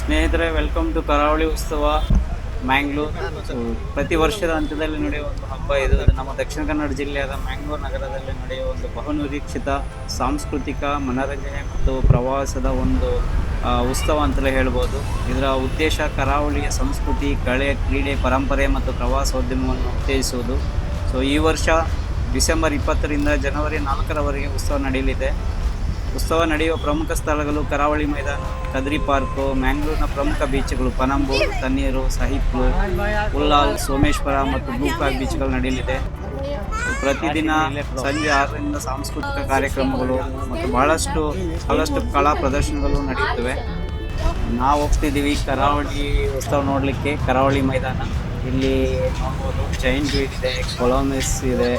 ಸ್ನೇಹಿತರೆ, welcome to ಕರಾವಳಿ ಉತ್ಸವ ಮ್ಯಾಂಗ್ಳೂರ್. ಪ್ರತಿ ವರ್ಷದ ಅಂತ್ಯದಲ್ಲಿ ನಡೆಯುವ ಒಂದು ಹಬ್ಬ ಇದು. ನಮ್ಮ ದಕ್ಷಿಣ ಕನ್ನಡ ಜಿಲ್ಲೆಯಾದ ಮ್ಯಾಂಗ್ಳೂರ್ ನಗರದಲ್ಲಿ ನಡೆಯುವ ಒಂದು ಬಹುನಿರೀಕ್ಷಿತ ಸಾಂಸ್ಕೃತಿಕ ಮನರಂಜನೆ ಮತ್ತು ಪ್ರವಾಸದ ಒಂದು ಉತ್ಸವ ಅಂತಲೇ ಹೇಳ್ಬೋದು. ಇದರ ಉದ್ದೇಶ ಕರಾವಳಿಯ ಸಂಸ್ಕೃತಿ, ಕಲೆ, ಕ್ರೀಡೆ, ಪರಂಪರೆ ಮತ್ತು ಪ್ರವಾಸೋದ್ಯಮವನ್ನು ಉತ್ತೇಜಿಸುವುದು. ಸೊ ಈ ವರ್ಷ ಡಿಸೆಂಬರ್ 20ರಿಂದ ಜನವರಿ 4ರವರೆಗೆ ಉತ್ಸವ ನಡೆಯಲಿದೆ. ಉತ್ಸವ ನಡೆಯುವ ಪ್ರಮುಖ ಸ್ಥಳಗಳು ಕರಾವಳಿ ಮೈದಾನ, ಕದ್ರಿ ಪಾರ್ಕು, ಮ್ಯಾಂಗ್ಳೂರಿನ ಪ್ರಮುಖ ಬೀಚ್ಗಳು ಪನಂಬೂರು, ತಣ್ಣೀರು, ಸಹಿಪ್ಲು, ಉಲ್ಲಾಲ್, ಸೋಮೇಶ್ವರ ಮತ್ತು ಬ್ಲೂ ಫ್ಲಾಗ್ ಬೀಚ್ಗಳು ನಡೆಯಲಿದೆ. ಪ್ರತಿದಿನ ಸಂಜೆ 6ರಿಂದ ಸಾಂಸ್ಕೃತಿಕ ಕಾರ್ಯಕ್ರಮಗಳು ಮತ್ತು ಬಹಳಷ್ಟು ಕಲಾ ಪ್ರದರ್ಶನಗಳು ನಡೆಯುತ್ತವೆ. ನಾವು ಹೋಗ್ತಿದ್ದೀವಿ ಕರಾವಳಿ ಉತ್ಸವ ನೋಡಲಿಕ್ಕೆ. ಕರಾವಳಿ ಮೈದಾನ ಇಲ್ಲಿ ನೋಡ್ಬೋದು. ಜೈಂಟ್ ವೀಲ್ ಇದೆ, ಕೊಲೋಮಿಸ್ ಇದೆ.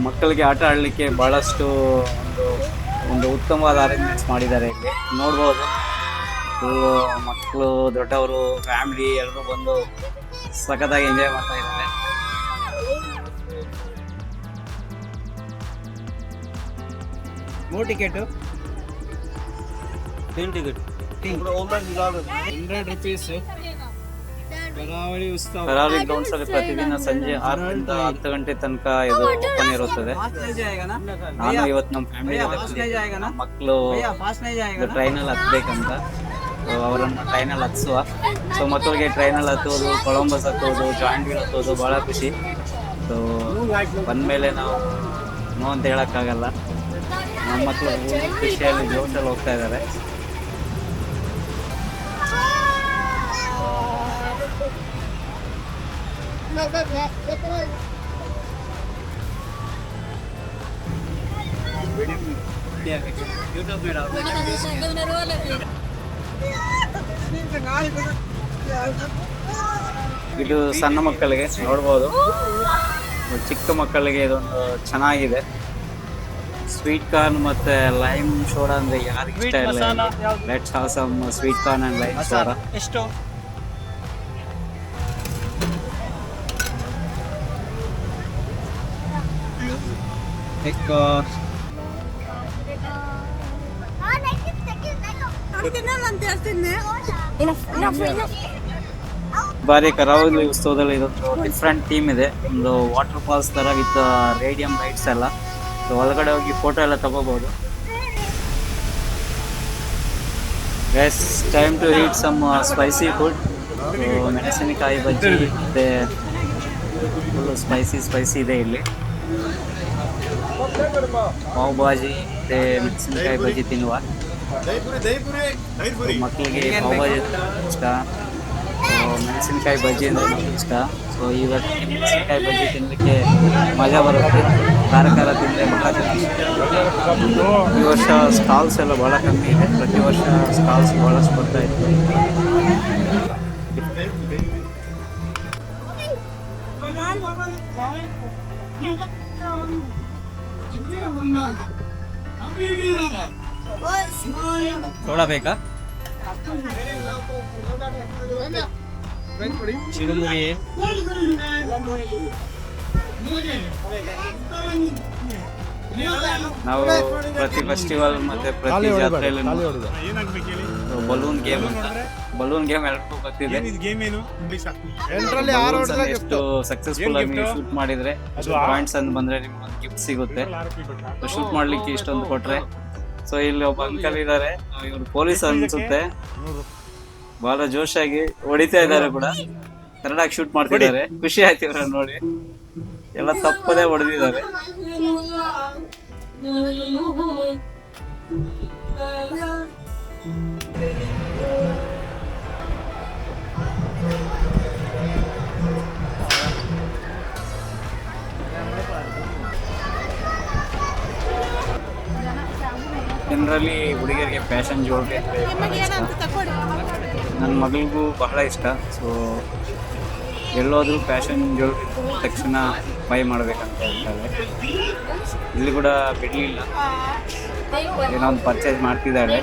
ಮಕ್ಕಳಿಗೆ ಆಟ ಆಡಲಿಕ್ಕೆ ಬಹಳಷ್ಟು ಒಂದು ಉತ್ತಮವಾದ ಅರೇಂಜ್ಮೆಂಟ್ಸ್ ಮಾಡಿದ್ದಾರೆ. ಇಲ್ಲಿ ನೋಡ್ಬೋದು. ಮಕ್ಕಳು, ದೊಡ್ಡವರು, ಫ್ಯಾಮಿಲಿ ಎಲ್ಲರೂ ಬಂದು ಸಖತ್ತಾಗಿ ಎಂಜಾಯ್ ಮಾಡ್ತಾ ಇದ್ದಾರೆ. Ticket 100 rupees. ಕರಾವಳಿ ಗ್ರೌಂಡ್ಸ್ ಅಲ್ಲಿ ಪ್ರತಿದಿನ ಸಂಜೆ 6ರಿಂದ 10 ಗಂಟೆ ತನಕ ಇದು ಓಪನ್ ಇರುತ್ತದೆ. ನಾನು ಇವತ್ತು ನಮ್ಮ ಫ್ಯಾಮಿಲಿ ಮಕ್ಕಳು ಟ್ರೈನಲ್ಲಿ ಹತ್ಬೇಕಂತ, ಅವರನ್ನು ಟ್ರೈನಲ್ಲಿ ಹತ್ಸುವ. ಸೊ ಮಕ್ಕಳಿಗೆ ಟ್ರೈನಲ್ಲಿ ಹತ್ತೋದು, ಕೊಲಂಬಸ್ ಹತ್ತೋದು, ಜಾಯಿಂಟ್ ವೀಲ್ ಹತ್ತೋದು ಭಾಳ ಖುಷಿ. ಸೊ ಬಂದಮೇಲೆ ನಾವು ನೋ ಅಂತ ಹೇಳೋಕ್ಕಾಗಲ್ಲ. ನಮ್ಮ ಮಕ್ಕಳು ಖುಷಿಯಲ್ಲಿ ಜೋಶಲ್ಲಿ ಹೋಗ್ತಾ ಇದ್ದಾರೆ. ಇದು ಸಣ್ಣ ಮಕ್ಕಳಿಗೆ ನೋಡ್ಬೋದು. ಚಿಕ್ಕ ಮಕ್ಕಳಿಗೆ ಇದೊಂದು ಚೆನ್ನಾಗಿದೆ. ಸ್ವೀಟ್ ಕಾರ್ನ್ ಮತ್ತೆ ಲೈಮ್ ಸೋಡಾ ಅಂದ್ರೆ ಯಾರಿಗೆ ಇಷ್ಟ ಇಲ್ಲ? Let's have some sweet corn and lime soda. ಎಷ್ಟು? ಬಾರಿ ಕರಾವಳಿ ಉತ್ಸವದಲ್ಲಿ ಇದೊಂದು ಡಿಫ್ರೆಂಟ್ ಥೀಮ್ ಇದೆ. ಒಂದು ವಾಟರ್ ಫಾಲ್ಸ್ ತರ ವಿತ್ ರೇಡಿಯಂ ಲೈಟ್ಸ್ ಎಲ್ಲ. ಒಳಗಡೆ ಹೋಗಿ ಫೋಟೋ ಎಲ್ಲ ತಗೋಬಹುದು. Guys, time to eat some spicy food. ಮೆಣಸಿನಕಾಯಿ ಬಜ್ಜಿ ಮತ್ತೆ ಫುಲ್ಲು ಸ್ಪೈಸಿ ಇದೆ ಇಲ್ಲಿ. ಪಾವ್ ಭಾಜಿ ಮತ್ತೆ ಮೆಣಸಿನಕಾಯಿ ಬಜ್ಜಿ ತಿನ್ನುವ. ಮಕ್ಕಳಿಗೆ ಪಾವ್ ಭಾಜಿ ಇಷ್ಟ, ಮೆಣಸಿನಕಾಯಿ ಬಜ್ಜಿ ಅಂದರೆ ನಮ್ಗೆ ಇಷ್ಟ. ಸೊ ಇವತ್ತು ಮೆಣಸಿನಕಾಯಿ ಬಜ್ಜಿ ತಿನ್ನಲಿಕ್ಕೆ ಮಜಾ ಬರುತ್ತೆ. ಖಾರ ತಿಂದರೆ ಬಹಳ ಚೆನ್ನಾಗಿ. ಈ ವರ್ಷ ಸ್ಟಾಲ್ಸ್ ಎಲ್ಲ ಭಾಳ ಕಮ್ಮಿ ಇದೆ. ಪ್ರತಿ ವರ್ಷ ಸ್ಟಾಲ್ಸ್ ಭಾಳಷ್ಟು ಬರ್ತಾ ಇತ್ತು. ಸೋಡಾ ಬೇಕಾ? ಚಿರುಮುರಿ. ನಾವು ಪ್ರತಿ ಫೆಸ್ಟಿವಲ್ ಮತ್ತೆ ಪ್ರತಿ ಜಾತ್ರೆಯಲ್ಲಿ ಬಲೂನ್ ಗೇಮ್ ಎಲ್ಲರಿಗೂ ಗೊತ್ತಿದೆ. ಎಷ್ಟು ಸಕ್ಸಸ್ಫುಲ್ ಆಗಿ ನೀವು ಶೂಟ್ ಮಾಡಿದ್ರೆ ಪಾಯಿಂಟ್ಸ್ ಅಂತ ಬಂದ್ರೆ ನಿಮ್ಗೆ ಒಂದು ಗಿಫ್ಟ್ ಸಿಗುತ್ತೆ. ಶೂಟ್ ಮಾಡ್ಲಿಕ್ಕೆ ಇಷ್ಟೊಂದು ಕೊಟ್ರೆ. ಸೊ ಇಲ್ಲಿ ಒಬ್ಬ ಅಂಕಲ್ ಇದ್ದಾರೆ, ಇವ್ರು ಪೊಲೀಸ್ ಅನ್ಸುತ್ತೆ. ಬಹಳ ಜೋಶಾಗಿ ಹೊಡಿತಾ ಇದ್ದಾರೆ ಕೂಡ. ಕನ್ನಡಕ್ಕೆ ಶೂಟ್ ಮಾಡ್ತಿದ್ದಾರೆ. ಖುಷಿ ಆಯ್ತು ಇವ್ರನ್ನ ನೋಡಿ. ಎಲ್ಲ ತಪ್ಪದೇ ಹೊಡೆದಿದ್ದಾರೆ. ಜನರಲಿ ಹುಡುಗಿಯರಿಗೆ ಫ್ಯಾಷನ್ ಜ್ಯುವೆಲ್ರಿ ಅಂದರೆ ಬಹಳ ಇಷ್ಟ. ನನ್ನ ಮಗಳಿಗೂ ಬಹಳ ಇಷ್ಟ. ಸೊ ಎಲ್ಲೋದ್ರೂ ಫ್ಯಾಷನ್ ಜ್ಯುವೆಲ್ರಿ ತಕ್ಷಣ ಬೈ ಮಾಡಬೇಕಂತ ಹೇಳ್ತಾರೆ. ಇಲ್ಲಿ ಕೂಡ ಬಿಡಲಿಲ್ಲ, ಏನೋ ಒಂದು ಪರ್ಚೇಸ್ ಮಾಡ್ತಿದ್ದಾಳೆ.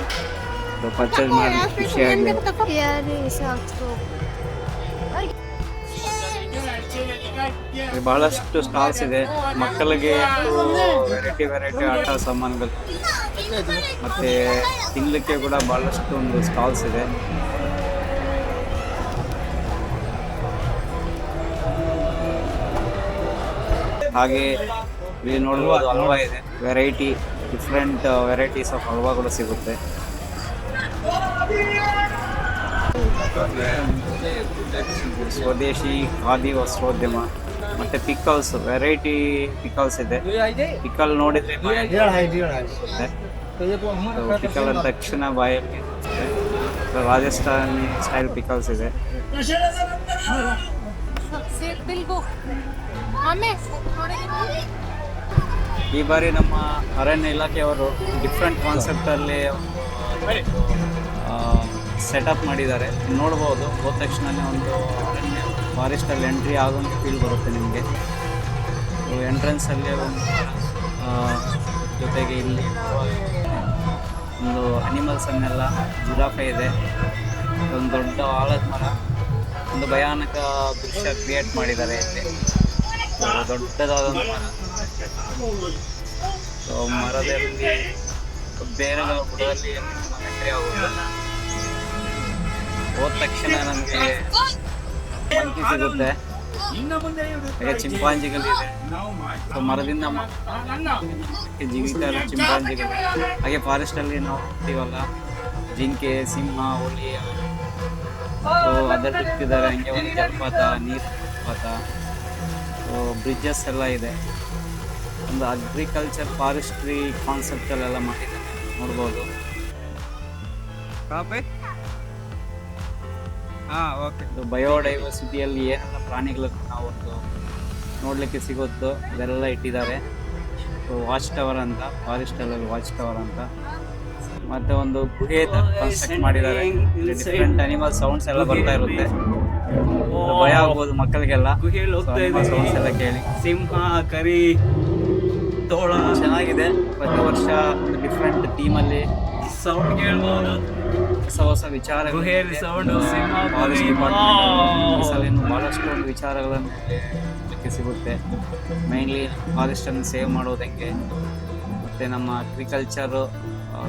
ಪರ್ಚೇಸ್ ಮಾಡಿ ಖುಷಿಯಾಗಿ. ಬಹಳಷ್ಟು ಸ್ಟಾಲ್ಸ್ ಇದೆ. ಮಕ್ಕಳಿಗೆ ವೆರೈಟಿ ಆಟ ಸಾಮಾನುಗಳು ಮತ್ತು ತಿನ್ನಲಿಕ್ಕೆ ಕೂಡ ಭಾಳಷ್ಟು ಒಂದು ಸ್ಟಾಲ್ಸ್ ಇದೆ. ಹಾಗೆ ಇಲ್ಲಿ ನೋಡ್ಬೋದು ಹಲ್ವಾ ಇದೆ, ಡಿಫ್ರೆಂಟ್ ವೆರೈಟೀಸ್ ಆಫ್ ಹಲ್ವಾಗಳು ಸಿಗುತ್ತೆ. ಸ್ವದೇಶಿ ಖಾದಿ ವಸ್ತ್ರೋದ್ಯಮ ಮತ್ತೆ ಪಿಕಲ್ಸ್, ವೆರೈಟಿ ಪಿಕಲ್ಸ್ ಇದೆ. ಪಿಕಲ್ ನೋಡಿದ್ರೆ ಪಿಕಲ್ ಅಂದ ತಕ್ಷಣ ಬಾಯಲ್ಲಿ ರಾಜಸ್ಥಾನಿ ಸ್ಟೈಲ್ ಪಿಕಲ್ಸ್ ಇದೆ. ಈ ಬಾರಿ ನಮ್ಮ ಅರಣ್ಯ ಇಲಾಖೆಯವರು ಡಿಫ್ರೆಂಟ್ ಕಾನ್ಸೆಪ್ಟಲ್ಲಿ ಸೆಟಪ್ ಮಾಡಿದ್ದಾರೆ. ನೋಡ್ಬೋದು, ಹೋದ ತಕ್ಷಣವೇ ಒಂದು ಅರಣ್ಯ ಫಾರೆಸ್ಟಲ್ಲಿ ಎಂಟ್ರಿ ಆಗೋಂಥ ಫೀಲ್ ಬರುತ್ತೆ ನಿಮಗೆ. ಎಂಟ್ರೆನ್ಸಲ್ಲಿ ಒಂದು ಜೊತೆಗೆ ಇಲ್ಲಿ ಒಂದು ಅನಿಮಲ್ಸನ್ನೆಲ್ಲ, ಜಿರಾಫೆ ಇದೆ, ಒಂದು ದೊಡ್ಡ ಆಲದ ಮರ, ಒಂದು ಭಯಾನಕ ದೃಶ್ಯ ಕ್ರಿಯೇಟ್ ಮಾಡಿದ್ದಾರೆ ಇಲ್ಲಿ. ದೊಡ್ಡದಾದ ಮರ, ಸೊ ಮರದಲ್ಲಿ ಬೇರೆಗಳ ಬುಡದಲ್ಲಿ ಎಂಟ್ರಿ ಆಗೋದು. ಹೋದ ತಕ್ಷಣ ನಮಗೆ ಮಂಕಿ ಸಿಗುತ್ತೆ, ಹಾಗೆ ಚಿಂಪಾಂಜಿಗಳಿದೆ. ಸೊ ಮರದಿಂದ ಜೀವಿತ ಚಿಂಪಾಂಜಿಗಳು. ಹಾಗೆ ಫಾರೆಸ್ಟಲ್ಲಿ ನಾವು ಹೋಗ್ತೀವಲ್ಲ, ಜಿಂಕೆ, ಸಿಂಹ, ಹುಲಿ, ಸೊ ಅದರಲ್ಲಿ ಇಟ್ಟಿದ್ದಾರೆ. ಹಂಗೆ ಒಂದು ಜಲಪಾತ, ನೀರು ಜಲಪಾತ, ಸೊ ಬ್ರಿಡ್ಜಸ್ ಎಲ್ಲ ಇದೆ. ಒಂದು ಅಗ್ರಿಕಲ್ಚರ್ ಫಾರೆಸ್ಟ್ರಿ ಕಾನ್ಸೆಪ್ಟಲ್ಲೆಲ್ಲ ಮಾಡಿದ್ದಾರೆ, ನೋಡ್ಬೋದು. ಬಯೋಡೈವರ್ಸಿಟಿಯಲ್ಲಿ ಏನೆಲ್ಲ ಪ್ರಾಣಿಗಳನ್ನು ನಾವು ಒಂದು ನೋಡಲಿಕ್ಕೆ ಸಿಗುತ್ತೋ ಅದೆಲ್ಲ ಇಟ್ಟಿದ್ದಾರೆ. ವಾಚ್ ಟವರ್ ಅಂತ, ಫಾರೆಸ್ಟಲ್ಲಿ ವಾಚ್ ಟವರ್ ಅಂತ, ಮತ್ತೆ ಒಂದು ಗುಹೆ ಕನ್ಸ್ಟ್ರಕ್ಟ್ ಮಾಡಿದ್ದಾರೆ. ಡಿಫ್ರೆಂಟ್ ಅನಿಮಲ್ ಸೌಂಡ್ಸ್ ಎಲ್ಲ ಬರ್ತಾ ಇರುತ್ತೆ, ಭಯ ಆಗ್ಬೋದು ಮಕ್ಕಳಿಗೆಲ್ಲ ಸೌಂಡ್ಸ್ ಎಲ್ಲ ಕೇಳಿ. ಸಿಂಹ, ಕರಿ, ತೋಳ ಚೆನ್ನಾಗಿದೆ. ಪ್ರತಿ ವರ್ಷ ಡಿಫ್ರೆಂಟ್ ಥೀಮಲ್ಲಿ ಸೌಂಡ್ ಕೇಳ್ಬೋದು, ಹೊಸ ವಿಚಾರಗಳು. ಬಹಳಷ್ಟು ಒಂದು ವಿಚಾರಗಳನ್ನು ಸಿಗುತ್ತೆ. ಮೈನ್ಲಿ ಫಾರೆಸ್ಟನ್ನು ಸೇವ್ ಮಾಡೋದು ಹೆಂಗೆ, ಮತ್ತು ನಮ್ಮ agriculture,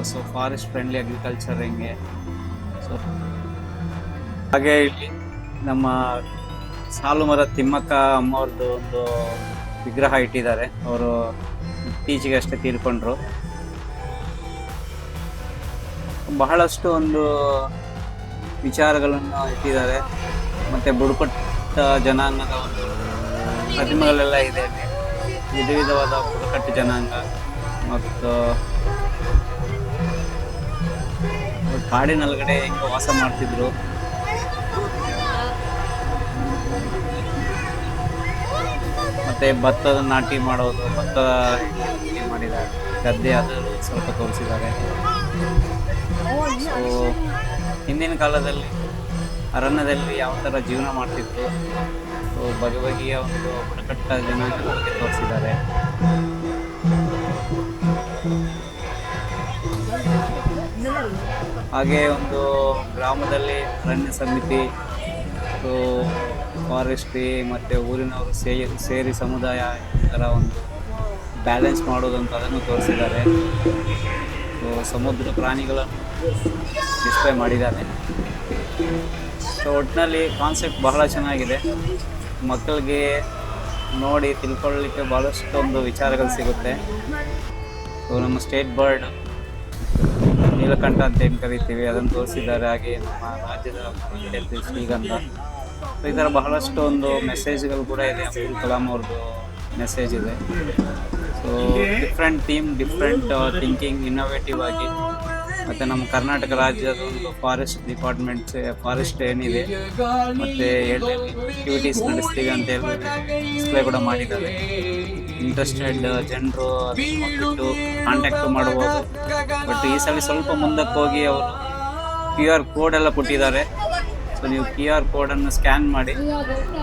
so forest friendly agriculture ಹೆಂಗೆ. ಸೊ ಹಾಗೆ ಇಲ್ಲಿ ನಮ್ಮ ಸಾಲುಮರ ತಿಮ್ಮಕ್ಕ ಅಮ್ಮವ್ರದ್ದು ಒಂದು ವಿಗ್ರಹ ಇಟ್ಟಿದ್ದಾರೆ. ಅವರು ಇತ್ತೀಚೆಗೆ ಅಷ್ಟೇ ತೀರ್ಕೊಂಡ್ರು. ಬಹಳಷ್ಟು ಒಂದು ವಿಚಾರಗಳನ್ನು ಇಟ್ಟಿದ್ದಾರೆ. ಮತ್ತು ಬುಡಕಟ್ಟ ಜನಾಂಗದ ಒಂದು ಪ್ರತಿಮೆಗಳೆಲ್ಲ ಇದೆ. ವಿಧ ವಿಧವಾದ ಬುಡಕಟ್ಟು ಜನಾಂಗ ಮತ್ತು ಕಾಡಿನೊಳಗಡೆ ಹೆಂಗೆ ವಾಸ ಮಾಡ್ತಿದ್ರು, ಮತ್ತು ಭತ್ತದ ನಾಟಿ ಮಾಡೋದು, ಭತ್ತದ ಮಾಡಿದ್ದಾರೆ, ಗದ್ದೆ ಅದು ಸ್ವಲ್ಪ ತೋರಿಸಿದ್ದಾರೆ. ಸೊ ಹಿಂದಿನ ಕಾಲದಲ್ಲಿ ಅರಣ್ಯದಲ್ಲಿ ಯಾವ ಥರ ಜೀವನ ಮಾಡ್ತಿದ್ರು, ಸೊ ಬಗೆಯ ಒಂದು ಬುಡಕಟ್ಟ ಜನಾಂಗ ಬಗ್ಗೆ ತೋರಿಸಿದ್ದಾರೆ. ಹಾಗೆ ಒಂದು ಗ್ರಾಮದಲ್ಲಿ ಅರಣ್ಯ ಸಮಿತಿ, ಸೊ ಫಾರೆಸ್ಟ್ರಿ ಮತ್ತು ಊರಿನವರು ಸೇರಿ ಸಮುದಾಯ ಈ ಥರ ಒಂದು ಬ್ಯಾಲೆನ್ಸ್ ಮಾಡೋದಂತ ಅದನ್ನು ತೋರಿಸಿದ್ದಾರೆ. ಸೊ ಸಮುದ್ರ ಪ್ರಾಣಿಗಳನ್ನು ಡಿಸ್ಪ್ಲೇ ಮಾಡಿದ್ದಾರೆ. ಸೊ ಒಟ್ಟಿನಲ್ಲಿ ಕಾನ್ಸೆಪ್ಟ್ ಬಹಳ ಚೆನ್ನಾಗಿದೆ. ಮಕ್ಕಳಿಗೆ ನೋಡಿ ತಿಳ್ಕೊಳ್ಳಲಿಕ್ಕೆ ಭಾಳಷ್ಟು ಒಂದು ವಿಚಾರಗಳು ಸಿಗುತ್ತೆ. ಸೊ ನಮ್ಮ ಸ್ಟೇಟ್ ಬರ್ಡ್ ನೀಲಕಂಠ ಅಂತ ಏನು ಕರಿತೀವಿ, ಅದನ್ನು ತೋರಿಸಿದ್ದಾರೆ. ಹಾಗೆ ನಮ್ಮ ರಾಜ್ಯದ ಶ್ರೀಗಂಧ. ಸೊ ಈ ಥರ ಬಹಳಷ್ಟು ಒಂದು ಮೆಸೇಜ್ಗಳು ಕೂಡ ಇದೆ. ಅಬ್ದುಲ್ ಕಲಾಂ ಅವ್ರದ್ದು ಮೆಸೇಜ್ ಇದೆ. So different theme, different thinking, innovative ಆಗಿ. ಮತ್ತು ನಮ್ಮ ಕರ್ನಾಟಕ ರಾಜ್ಯದ ಒಂದು ಫಾರೆಸ್ಟ್ ಡಿಪಾರ್ಟ್ಮೆಂಟ್, ಫಾರೆಸ್ಟ್ ಏನಿದೆ ಮತ್ತು ಆ್ಯಕ್ಟಿವಿಟೀಸ್ ನಡೆಸ್ತೀವಿ ಅಂತ ಹೇಳಿ ಡಿಸ್ಪ್ಲೇ ಕೂಡ ಮಾಡಿದ್ದಾರೆ. ಇಂಟ್ರೆಸ್ಟೆಡ್ ಜನರು ಬಿಟ್ಟು ಕಾಂಟ್ಯಾಕ್ಟ್ ಮಾಡ್ಬೋದು. ಬಟ್ ಈ ಸಲ ಸ್ವಲ್ಪ ಮುಂದಕ್ಕೆ ಹೋಗಿ ಅವರು QR ಕೋಡ್ ಎಲ್ಲ ಕೊಟ್ಟಿದ್ದಾರೆ. ಸೊ ನೀವು QR ಕೋಡನ್ನು ಸ್ಕ್ಯಾನ್ ಮಾಡಿ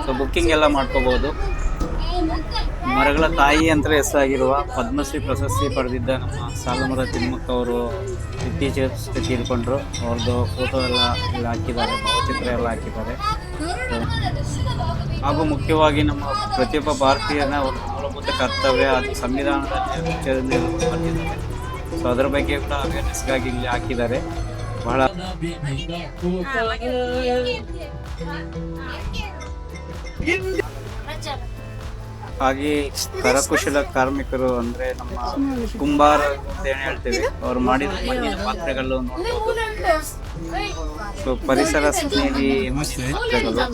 ಸೊ ಬುಕ್ಕಿಂಗ್ ಎಲ್ಲ ಮಾಡ್ಕೋಬೋದು. ಮರಗಳ ತಾಯಿ ಅಂತ ಹೆಸರಾಗಿರುವ ಪದ್ಮಶ್ರೀ ಪ್ರಶಸ್ತಿ ಪಡೆದಿದ್ದ ನಮ್ಮ ಸಾಲುಮರ ತಿಮ್ಮಕ್ಕ ಅವರು ಇತ್ತೀಚೆಗೆ ತೀರ್ಕೊಂಡ್ರು. ಅವ್ರದ್ದು ಫೋಟೋ ಎಲ್ಲ ಹಾಕಿದ್ದಾರೆ, ಭಾವಚಿತ್ರ ಎಲ್ಲ ಹಾಕಿದ್ದಾರೆ. ಹಾಗೂ ಮುಖ್ಯವಾಗಿ ನಮ್ಮ ಪ್ರತಿಯೊಬ್ಬ ಭಾರತೀಯನ ಒಂದು ಮೂಲಭೂತ ಕರ್ತವ್ಯ, ಅದು ಸಂವಿಧಾನದಲ್ಲಿ ಬರ್ತಿದ್ದಾರೆ. ಸೊ ಅದರ ಬಗ್ಗೆ ಕೂಡ ಅವೇರ್ನೆಸ್ಗಾಗಿ ಇಲ್ಲಿ ಹಾಕಿದ್ದಾರೆ. ಬಹಳ ಹಾಗೆ ಕರಕುಶಲ ಕಾರ್ಮಿಕರು ಅಂದ್ರೆ ನಮ್ಮ ಕುಂಬಾರ ಅಂತ ಏನ್ ಹೇಳ್ತೀವಿ, ಅವ್ರು ಮಾಡಿದ ಮಣ್ಣಿನ ಪಾತ್ರೆಗಳು ನೋಡ್ಬೋದು. ಸೊ ಪರಿಸರ ಸ್ನೇಹಿ ಪಾತ್ರೆಗಳು.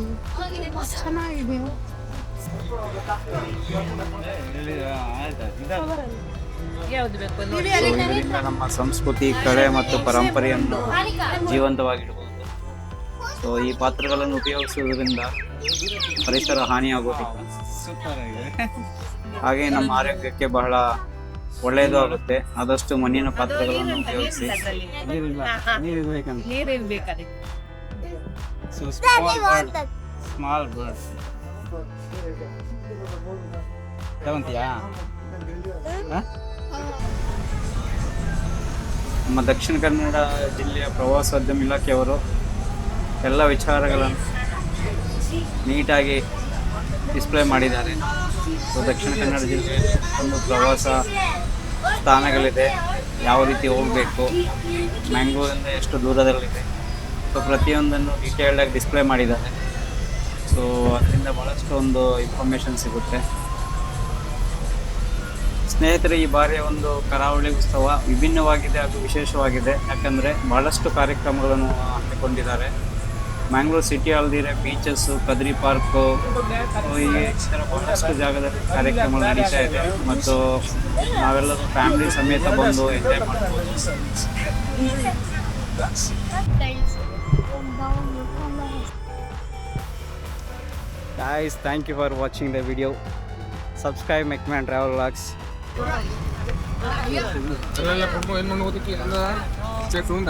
So, ಇದರಿಂದ ನಮ್ಮ ಸಂಸ್ಕೃತಿ, ಕಲೆ ಮತ್ತು ಪರಂಪರೆಯನ್ನು ಜೀವಂತವಾಗಿಡಬಹುದು. ಸೊ ಈ ಪಾತ್ರೆಗಳನ್ನು ಉಪಯೋಗಿಸುವುದರಿಂದ ಪರಿಸರ ಹಾನಿಯಾಗುವುದಿಲ್ಲ. ಹಾಗೆ ನಮ್ಮ ಆರೋಗ್ಯಕ್ಕೆ ಬಹಳ ಒಳ್ಳೆಯದು ಆಗುತ್ತೆ. ಆದಷ್ಟು ಮಣ್ಣಿನ ಪಾತ್ರೆಗಳನ್ನು ಉಪಯೋಗಿಸಿ. ಸ್ಮಾಲ್ ಬರ್ಡ್ ತಗೊಂತೀಯಾ? ನಮ್ಮ ದಕ್ಷಿಣ ಕನ್ನಡ ಜಿಲ್ಲೆಯ ಪ್ರವಾಸೋದ್ಯಮ ಇಲಾಖೆಯವರು ಎಲ್ಲ ವಿಚಾರಗಳನ್ನು ನೀಟಾಗಿ ಡಿಸ್ಪ್ಲೇ ಮಾಡಿದ್ದಾರೆ. ಸೊ ದಕ್ಷಿಣ ಕನ್ನಡ ಜಿಲ್ಲೆಯಲ್ಲಿ ಒಂದು ಪ್ರವಾಸ ಸ್ಥಾನಗಳಿದೆ, ಯಾವ ರೀತಿ ಹೋಗಬೇಕು, ಮ್ಯಾಂಗ್ಳೂರಿಂದ ಎಷ್ಟು ದೂರದಲ್ಲಿದೆ, ಸೊ ಪ್ರತಿಯೊಂದನ್ನು ಡೀಟೇಲ್ಡಾಗಿ ಡಿಸ್ಪ್ಲೇ ಮಾಡಿದ್ದಾರೆ. ಸೊ ಅದರಿಂದ ಭಾಳಷ್ಟು ಒಂದು ಇನ್ಫಾರ್ಮೇಷನ್ ಸಿಗುತ್ತೆ. ಸ್ನೇಹಿತರೆ, ಈ ಬಾರಿಯ ಒಂದು ಕರಾವಳಿ ಉತ್ಸವ ವಿಭಿನ್ನವಾಗಿದೆ ಹಾಗೂ ವಿಶೇಷವಾಗಿದೆ. ಯಾಕಂದರೆ ಭಾಳಷ್ಟು ಕಾರ್ಯಕ್ರಮಗಳನ್ನು ಹಮ್ಮಿಕೊಂಡಿದ್ದಾರೆ. ಮ್ಯಾಂಗ್ಳೂರ್ ಸಿಟಿ ಅಲ್ದಿರೆ ಬೀಚಸ್ಸು, ಕದ್ರಿ ಪಾರ್ಕು, ಈ ಥರ ಭಾಳಷ್ಟು ಜಾಗದಲ್ಲಿ ಕಾರ್ಯಕ್ರಮಗಳು ನಡೀತಾ ಇದೆ. ಮತ್ತು ನಾವೆಲ್ಲರೂ ಫ್ಯಾಮಿಲಿ ಸಮೇತ ಬಂದು ಎಂಜಾಯ್ ಮಾಡ್ಬೋದು. Guys, thank you for watching the video. Subscribe McMahon Travel Vlogs. Cek dulu,